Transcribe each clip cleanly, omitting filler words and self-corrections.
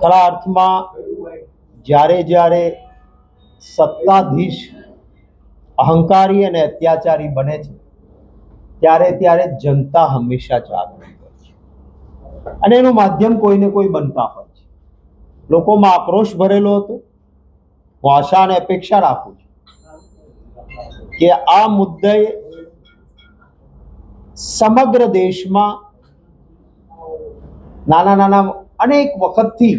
ખરા અર્થમાં જ્યારે જ્યારે સત્તાધીશ અહંકારી અને અત્યાચારી બને છે ત્યારે ત્યારે જનતા હંમેશા જાગૃત હોય છે અને એનું માધ્યમ કોઈને કોઈ બનતા હોય છે. લોકોમાં આક્રોશ ભરેલો હતો. હું આશા અને અપેક્ષા રાખું છું કે આ મુદ્દે સમગ્ર દેશમાં નાના નાના અનેક વખતથી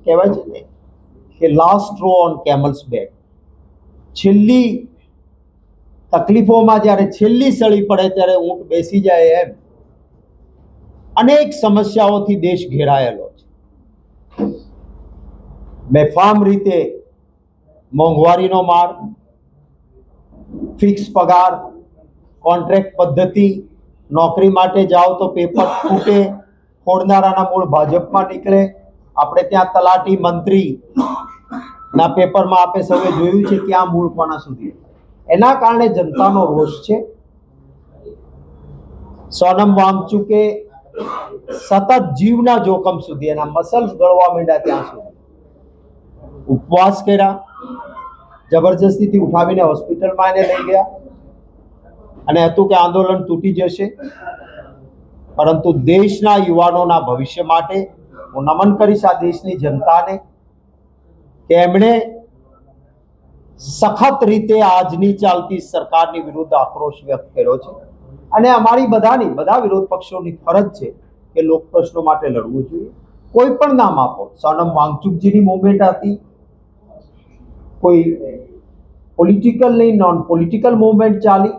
કહેવાય છે ને કે last row on camel's back, છેલ્લી તકલીફોમાં જ્યારે છેલ્લી સળી પડે ત્યારે ઊંટ બેસી જાય એમ અનેક સમસ્યાઓથી દેશ ઘેરાયેલો છે. બેફામ રીતે મોંઘવારીનો માર, ફિક્સ પગાર, કોન્ટ્રાક્ટ પદ્ધતિ, નોકરી માટે જાઓ તો પેપર ફૂટે, ફોડનારાના મૂળ ભાજપમાં નીકળે. આપણે ત્યાં તલાટી મંત્રી ના પેપરમાં આપણે સૌએ જોયું છે ક્યાં મૂળ કોના સુધી. એના કારણે જનતાનો રોષ છે. સોનમ વાંગચુકે સતત જીવના જોખમ સુધી એના મસલ્સ ગળવા માંડ્યા ત્યાં સુધી ઉપવાસ કર્યા, જબરજસ્તીથી ઉઠાવીને હોસ્પિટલમાં એને લઈ ગયા અને હતું કે આંદોલન તૂટી જશે. પરંતુ દેશના યુવાનોના ભવિષ્ય માટે હું નમન કરીશ આ દેશની જનતાને કે એમણે સખત રીતે આજની ચાલતી સરકારની વિરુદ્ધ આક્રોશ વ્યક્ત કર્યો છે અને અમારી બધા વિરોધ પક્ષોની ફરજ છે કે લોક પ્રશ્નો માટે લડવું જોઈએ. કોઈ પણ નામ આપો, સોનમ વાંગચુકજીની મુવમેન્ટ હતી, કોઈ પોલિટિકલ નહીં નોન પોલિટિકલ મુવમેન્ટ ચાલી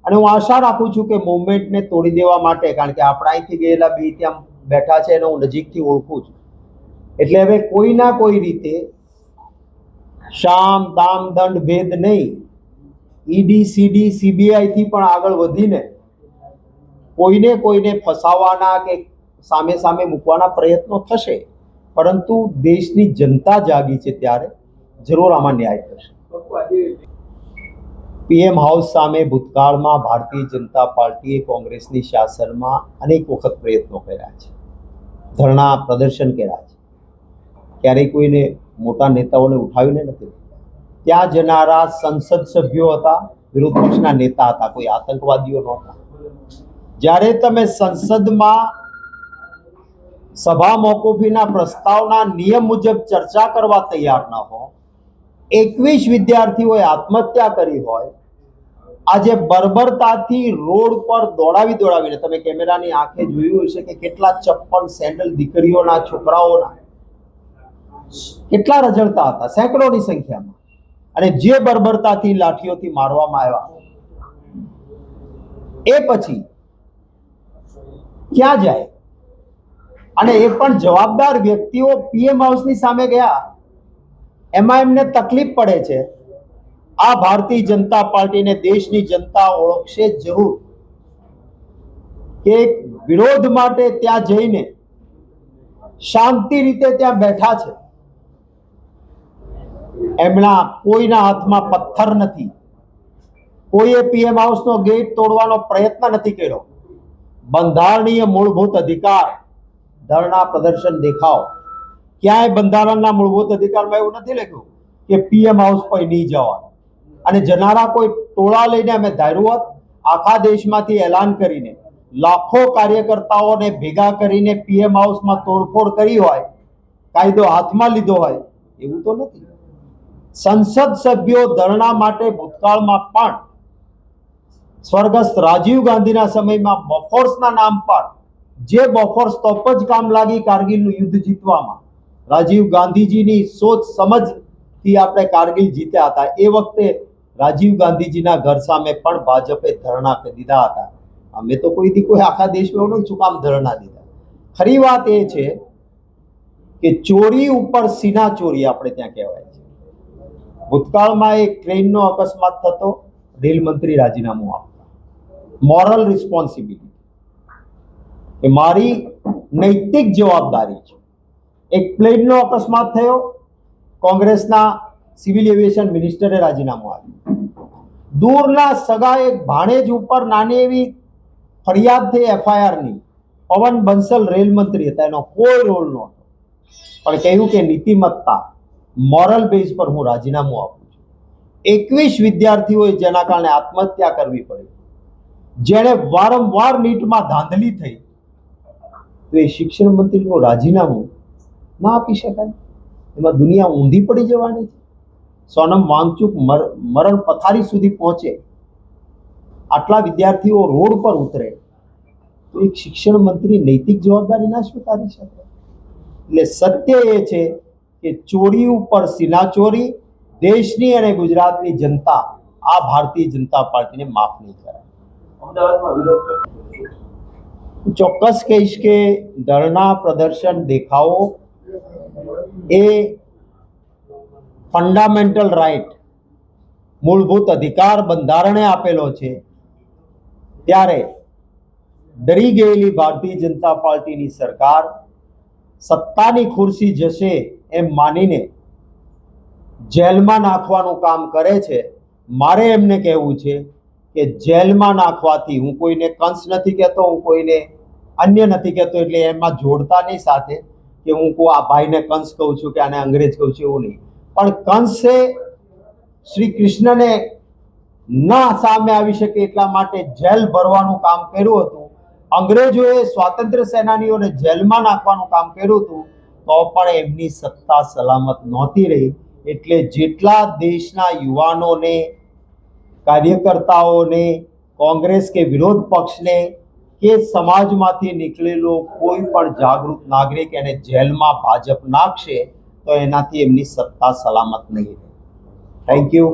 અને હું આશા રાખું છું કે મુવમેન્ટને તોડી દેવા માટે, કારણ કે આપણા અહીંથી ગયેલા બે ત્યાં બેઠા છે એને હું નજીકથી ઓળખું છું, એટલે હવે કોઈ ના કોઈ રીતે શામ દામ દંડ ભેદ નહીં, ઈડી સીડી સીબીઆઈ થી પણ આગળ વધીને કોઈને ફસાવાના કે સામે સામે મૂકવાના પ્રયત્નો થશે. પરંતુ દેશની જનતા જાગી છે ત્યારે જરૂર આમાં ન્યાય થશે. પીએમ હાઉસ સામે ભૂતકાળમાં ભારતીય જનતા પાર્ટીએ કોંગ્રેસની શાસનમાં અનેક વખત પ્રયત્નો કર્યા છે, ધરણા પ્રદર્શન કર્યા છે. ક્યારેય કોઈને મોટા નેતાઓને ઉઠાવીને નથી. ત્યાં જનારા સંસદ સભ્યો હતા, વિરોધ પક્ષના નેતા હતા, કોઈ આતંકવાદીઓ નહોતા. જ્યારે તમે સંસદમાં સભા મોકૂફીના પ્રસ્તાવના નિયમ મુજબ ચર્ચા કરવા તૈયાર ન હો, 21 વિદ્યાર્થીઓએ આત્મહત્યા કરી હોય, આજે બર્બરતાથી રોડ પર દોડાવીને તમે કેમેરાની આંખે જોયું હશે કે કેટલા ચપ્પલ સેન્ડલ દીકરીઓના છોકરાઓના કેટલા રજળતા હતા, સેંકડોની સંખ્યામાં. અને જે બર્બરતાથી લાઠીઓથી મારવામાં આવ્યા, એ પછી ક્યાં જાય? અને એ પણ જવાબદાર વ્યક્તિઓ પીએમ હાઉસની સામે ગયા, એમાં એમને તકલીફ પડે છે. આ ભારતીય જનતા પાર્ટીને દેશની જનતા ઓળખશે જરૂર કે વિરોધ માટે ત્યાં જઈને શાંતિ રીતે ત્યાં બેઠા છે. એમના કોઈના હાથમાં પથ્થર નથી, કોઈએ પીએમ હાઉસનો ગેટ તોડવાનો પ્રયત્ન નથી કર્યો. બંધારણીય મૂળભૂત અધિકાર, ધરણા પ્રદર્શન દેખાવ, ક્યાંય બંધારણના મૂળભૂત અધિકારમાં એવું નથી લખ્યું કે પીએમ હાઉસ પર નહીં જવાનું. અને જનારા કોઈ ટોળા લઈને અમે ધાર્યું હોત આખા દેશમાંથી એલાન કરીને લાખો કાર્યકર્તાઓને ભેગા કરીને પીએમ હાઉસમાં તોડફોડ કરી હોય, કાયદો હાથમાં લીધો હોય, એવું તો નથી. સંસદ સભ્યો ધરણા માટે ભૂતકાળમાં પણ સ્વર્ગસ્થ રાજીવ ગાંધીના સમયમાં બોફોર્સના નામ પર, જે બોફોર્સ તોપ જ કામ લાગી કારગિલનું યુદ્ધ જીતવામાં, રાજીવ ગાંધીજીની સોચ સમજથી આપણે કારગિલ જીત્યા હતા. એ વખતે રાજીવ ગાંધીજીના ઘર સામે પણ ભાજપે ધરણા દીધા હતા. અમે તો કોઈ આખા દેશમાં શું કામ ધરણા દીધા? ખરી વાત એ છે કે ચોરી ઉપર સીના ચોરી આપણે ત્યાં કહેવાય છે. ભૂતકાળમાં એક ટ્રેનનો અકસ્માત થતો, રેલ મંત્રી રાજીનામું આપતા, મોરલ રિસ્પોન્સિબિલિટી એ મારી નૈતિક જવાબદારી છે. એક પ્લેનનો અકસ્માત થયો, કોંગ્રેસના સિવિલ એવિએશન મિનિસ્ટરે રાજીનામું આપ્યું. દૂરના સગા એક ભાણેજ ઉપર નાની એવી ફરિયાદ થઈ એફઆઈઆરની, પવન બંસલ રેલ મંત્રી હતા, એનો કોઈ રોલ નહોતો. પણ કહ્યું કે નીતિમત્તા મોરલ બેઝ પર હું રાજીનામું આપું છું. 21 વિદ્યાર્થીઓએ જેના કારણે આત્મહત્યા કરવી પડી, જેણે વારંવાર નીટમાં ધાંધલી થઈ, તો એ શિક્ષણ મંત્રીનું રાજીનામું ના આપી શકાય? એમાં દુનિયા ઊંધી પડી જવાની છે. સોનમ વાંગચુક મરણ પથારી સુધી પહોંચે, આટલા વિદ્યાર્થીઓ રોડ પર ઉતરે, તો એક શિક્ષણ મંત્રી નૈતિક જવાબદારી ના સ્વીકારી શકે? એટલે સત્ય એ છે કે ચોરી ઉપર સિનાચોરી દેશની અને ગુજરાતની જનતા આ ભારતીય જનતા પાર્ટીને માફ નહીં કરે. અમદાવાદમાં વિરોધ ચોક્કસ કહીશ કે ધરણા પ્રદર્શન દેખાવો એ ફંડામેન્ટલ રાઇટ, મૂળભૂત અધિકાર બંધારણે આપેલો છે. ત્યારે ડરી ગયેલી ભારતીય જનતા પાર્ટીની સરકાર સત્તાની ખુરશી જશે એમ માનીને જેલમાં નાખવાનું કામ કરે છે. મારે એમને કહેવું છે કે જેલમાં નાખવાથી, હું કોઈને કંસ નથી કહેતો, હું કોઈને અન્ય નથી કહેતો, એટલે એમાં જોડતા નહીં સાથે કે હું આ ભાઈને કંસ કહું છું કે આને અંગ્રેજ કહું છું, એવું નહીં. પણ કંસે શ્રી કૃષ્ણને ના સામે આવી શકે એટલા માટે જેલ ભરવાનું કામ કર્યું હતું. અંગ્રેજોએ સ્વાતંત્ર્ય સેનાનીઓને જેલમાં નાખવાનું કામ કર્યું હતું, તો પણ એમની સત્તા સલામત નહોતી રહી. એટલે જેટલા દેશના યુવાનોને, કાર્યકર્તાઓને, કોંગ્રેસ કે વિરોધ પક્ષને કે સમાજમાંથી નીકળેલો કોઈ પણ જાગૃત નાગરિક એને જેલમાં ભાજપ નાખશે, તો એનાથી એમની સત્તા સલામત નહીં રહે. Thank you.